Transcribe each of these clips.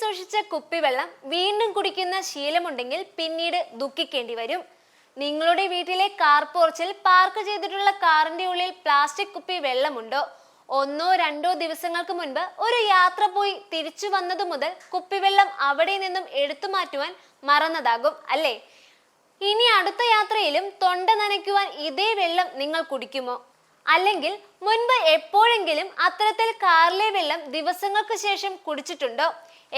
സൂക്ഷിച്ച കുപ്പിവെള്ളം വീണ്ടും കുടിക്കുന്ന ശീലമുണ്ടെങ്കിൽ പിന്നീട് ദുഃഖിക്കേണ്ടി വരും. നിങ്ങളുടെ വീട്ടിലെ കാർ പോർച്ചിൽ പാർക്ക് ചെയ്തിട്ടുള്ള കാറിന്റെ ഉള്ളിൽ പ്ലാസ്റ്റിക് കുപ്പി വെള്ളമുണ്ടോ? 1-2 ദിവസങ്ങൾക്ക് മുൻപ് ഒരു യാത്ര പോയി തിരിച്ചു വന്നതു മുതൽ കുപ്പിവെള്ളം അവിടെ നിന്നും എടുത്തു മാറ്റുവാൻ മറന്നതാകും അല്ലേ? ഇനി അടുത്ത യാത്രയിലും തൊണ്ട നനയ്ക്കുവാൻ ഇതേ വെള്ളം നിങ്ങൾ കുടിക്കുമോ? അല്ലെങ്കിൽ മുൻപ് എപ്പോഴെങ്കിലും അത്തരത്തിൽ കാറിലെ വെള്ളം ദിവസങ്ങൾക്ക് ശേഷം കുടിച്ചിട്ടുണ്ടോ?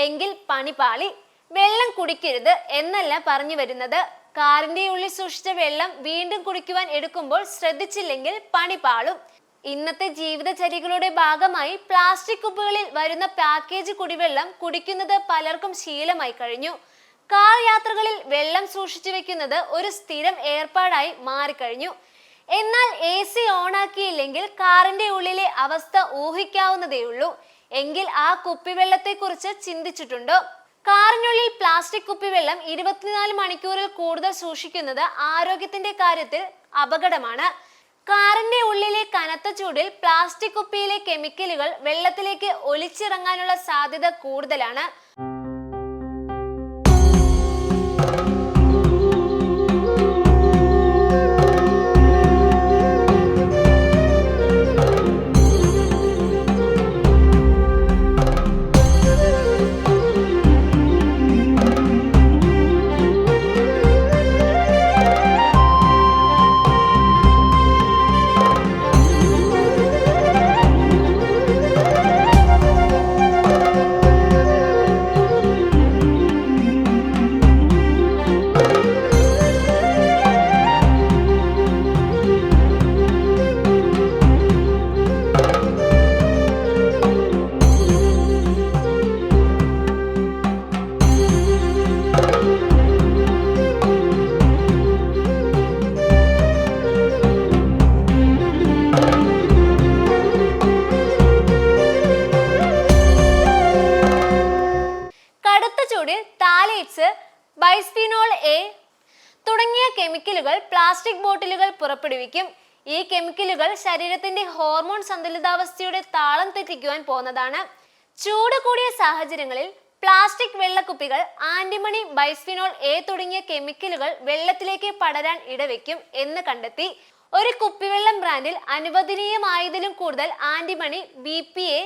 എങ്കിൽ പണി പാളി. വെള്ളം കുടിക്കരുത് എന്നല്ല പറഞ്ഞു വരുന്നത്. കാറിന്റെ ഉള്ളിൽ സൂക്ഷിച്ച വെള്ളം വീണ്ടും കുടിക്കുവാൻ എടുക്കുമ്പോൾ ശ്രദ്ധിച്ചില്ലെങ്കിൽ പണി പാളും. ഇന്നത്തെ ജീവിതചര്യകളുടെ ഭാഗമായി പ്ലാസ്റ്റിക് കുപ്പികളിൽ വരുന്ന പാക്കേജ് കുടിവെള്ളം കുടിക്കുന്നത് പലർക്കും ശീലമായി കഴിഞ്ഞു. കാർ യാത്രകളിൽ വെള്ളം സൂക്ഷിച്ചു വെക്കുന്നത് ഒരു സ്ഥിരം ഏർപ്പാടായി മാറിക്കഴിഞ്ഞു. എന്നാൽ AC ഓണാക്കിയില്ലെങ്കിൽ കാറിന്റെ ഉള്ളിലെ അവസ്ഥ ഊഹിക്കാവുന്നതേയുള്ളൂ. എങ്കിൽ ആ കുപ്പിവെള്ളത്തെ കുറിച്ച് ചിന്തിച്ചിട്ടുണ്ടോ? കാറിനുള്ളിൽ പ്ലാസ്റ്റിക് കുപ്പിവെള്ളം 24 മണിക്കൂറിൽ കൂടുതൽ സൂക്ഷിക്കുന്നത് ആരോഗ്യത്തിന്റെ കാര്യത്തിൽ അപകടമാണ്. കാറിന്റെ ഉള്ളിലെ കനത്ത ചൂടിൽ പ്ലാസ്റ്റിക് കുപ്പിയിലെ കെമിക്കലുകൾ വെള്ളത്തിലേക്ക് ഒലിച്ചിറങ്ങാനുള്ള സാധ്യത കൂടുതലാണ്. താലേറ്റ്സ്, ബൈസ്ഫിനോൾ എ തുടങ്ങിയ കെമിക്കലുകൾ പ്ലാസ്റ്റിക് ബോട്ടിലുകൾ പുറപ്പെടുവിക്കും. ഈ കെമിക്കലുകൾ ശരീരത്തിന്റെ ഹോർമോൺ സന്തുലിതാവസ്ഥയുടെ താളം തെറ്റിക്കുവാൻ പോകുന്നതാണ്. ചൂട് കൂടിയ സാഹചര്യങ്ങളിൽ പ്ലാസ്റ്റിക് വെള്ളക്കുപ്പികൾ ആന്റിമണി, ബൈസ്ഫിനോൾ എ തുടങ്ങിയ കെമിക്കലുകൾ വെള്ളത്തിലേക്ക് പടരാൻ ഇടവെക്കും എന്ന് കണ്ടെത്തി. ഒരു കുപ്പിവെള്ളം ബ്രാൻഡിൽ അനുവദനീയമായതിലും കൂടുതൽ ആന്റിമണി, BPA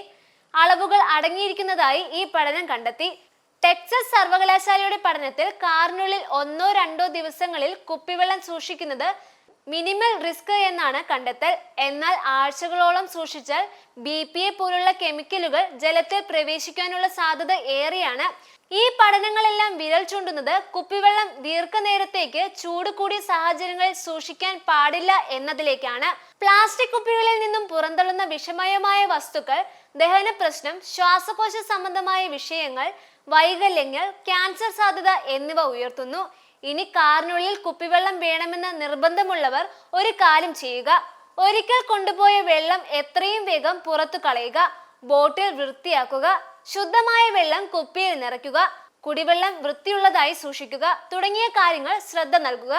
അളവുകൾ അടങ്ങിയിരിക്കുന്നതായി ഈ പഠനം കണ്ടെത്തി. ടെക്സസ് സർവകലാശാലയുടെ പഠനത്തിൽ കാറിനുള്ളിൽ 1-2 ദിവസങ്ങളിൽ കുപ്പിവെള്ളം സൂക്ഷിക്കുന്നത് മിനിമൽ റിസ്ക് എന്നാണ് കണ്ടെത്തൽ. എന്നാൽ ആഴ്ചകളോളം സൂക്ഷിച്ചാൽ BPA പോലുള്ള കെമിക്കലുകൾ ജലത്തിൽ പ്രവേശിക്കാനുള്ള സാധ്യത ഏറെയാണ്. ഈ പഠനങ്ങളെല്ലാം വിരൽ ചൂണ്ടുന്നത് കുപ്പിവെള്ളം ദീർഘനേരത്തേക്ക് ചൂട് കൂടിയ സാഹചര്യങ്ങളിൽ സൂക്ഷിക്കാൻ പാടില്ല എന്നതിലേക്കാണ്. പ്ലാസ്റ്റിക് കുപ്പികളിൽ നിന്നും പുറന്തള്ളുന്ന വിഷമയമായ വസ്തുക്കൾ ദഹന പ്രശ്നം, ശ്വാസകോശ സംബന്ധമായ വിഷയങ്ങൾ, വൈകല്യങ്ങൾ, ക്യാൻസർ സാധ്യത എന്നിവ ഉയർത്തുന്നു. ഇനി കാറിനുള്ളിൽ കുപ്പിവെള്ളം വേണമെന്ന് നിർബന്ധമുള്ളവർ ഒരു കാര്യം ചെയ്യുക. ഒരിക്കൽ കൊണ്ടുപോയ വെള്ളം എത്രയും വേഗം പുറത്തു കളയുക. ബോട്ടിൽ വൃത്തിയാക്കുക. ശുദ്ധമായ വെള്ളം കുപ്പിയിൽ നിറയ്ക്കുക. കുടിവെള്ളം വൃത്തിയുള്ളതായി സൂക്ഷിക്കുക തുടങ്ങിയ കാര്യങ്ങൾ ശ്രദ്ധ നൽകുക.